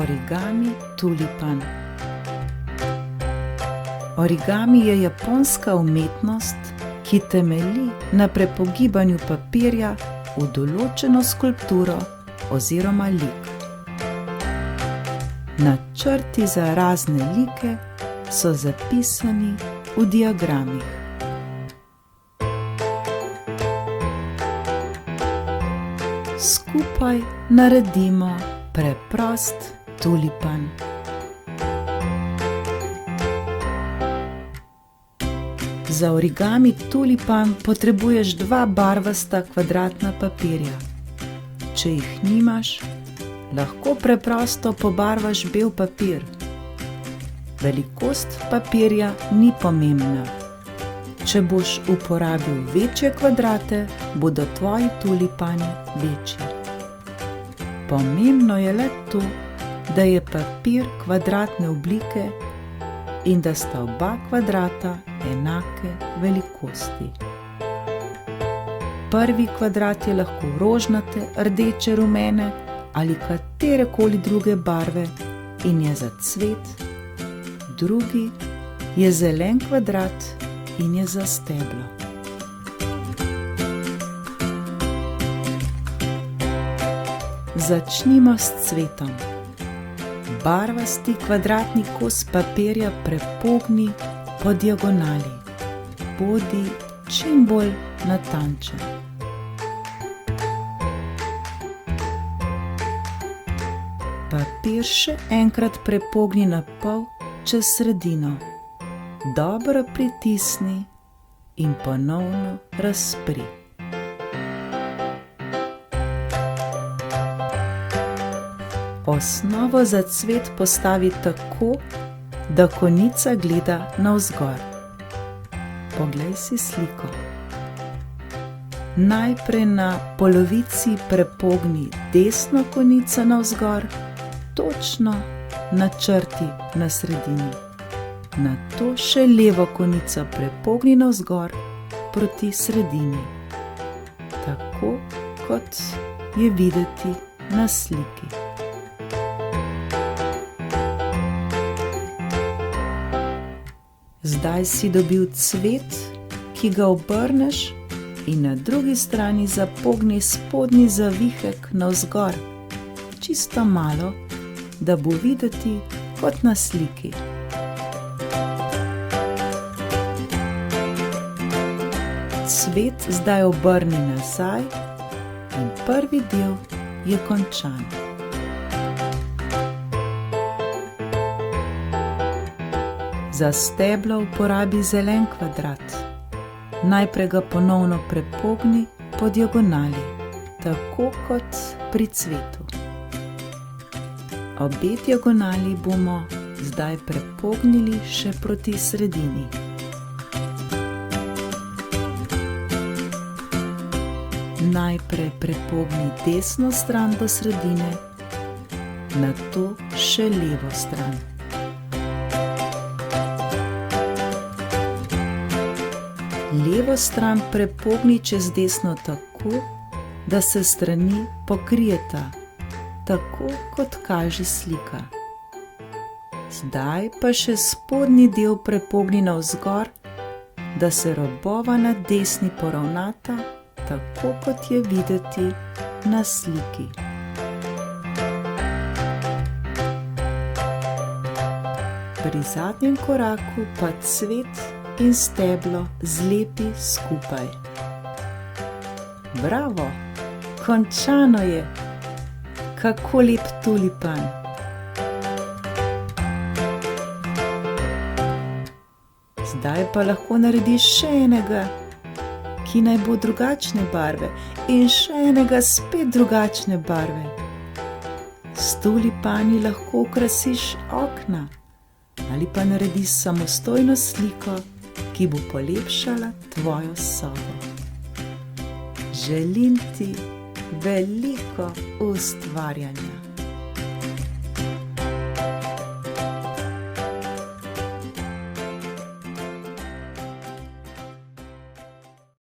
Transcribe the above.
Origami tulipan. Origami je japonska umetnost, ki temelji na prepogibanju papirja v določeno skulpturo oziroma lik. Načrti za razne like so zapisani v diagramih. Skupaj naredimo preprost tulipan. Za origami tulipan potrebuješ 2 barvasta kvadratna papirja. Če jih nimaš, lahko preprosto pobarvaš bel papir. Velikost papirja ni pomembna. Če boš uporabil večje kvadrate, bodo tvoji tulipani večji. Pomembno je le to, da je papir kvadratne oblike in da sta oba kvadrata enake velikosti. Prvi kvadrat je lahko rožnate, rdeče, rumene ali katerekoli druge barve in je za cvet. Drugi je zelen kvadrat in je za steblo. Začnimo s cvetom. Barvasti kvadratni kos papirja prepogni po diagonali. Bodi čim bolj natančen. Papir še enkrat prepogni na pol čez sredino. Dobro pritisni in ponovno razpri. Osnovo za cvet postavi tako, da konica gleda navzgor. Poglej si sliko. Najprej na polovici prepogni desno konico navzgor, točno načrti na sredini. Nato še levo konico prepogni navzgor proti sredini, tako kot je videti na sliki. Zdaj si dobil cvet, ki ga obrneš in na drugi strani zapogni spodnji zavihek navzgor, čisto malo, da bo videti kot na sliki. Cvet zdaj obrni nazaj in prvi del je končan. Za steblo uporabi zelen kvadrat. Najprej ga ponovno prepogni po diagonali, tako kot pri cvetu. Obe diagonali bomo zdaj prepognili še proti sredini. Najprej prepogni desno stran do sredine, nato še levo stran. Levo stran prepogni čez desno tako, da se strani pokrijeta, tako kot kaže slika. Zdaj pa še spodnji del prepogni navzgor, da se robova na desni poravnata, tako kot je videti na sliki. Pri zadnjem koraku pa cvet in steblo zlepi skupaj. Bravo! Končano je! Kako lep tulipan! Zdaj pa lahko narediš še enega, ki naj bo drugačne barve, in še enega spet drugačne barve. S tulipani lahko okrasiš okna ali pa narediš samostojno sliko, ki bo polepšala tvojo sobo. Želim ti veliko ustvarjanja.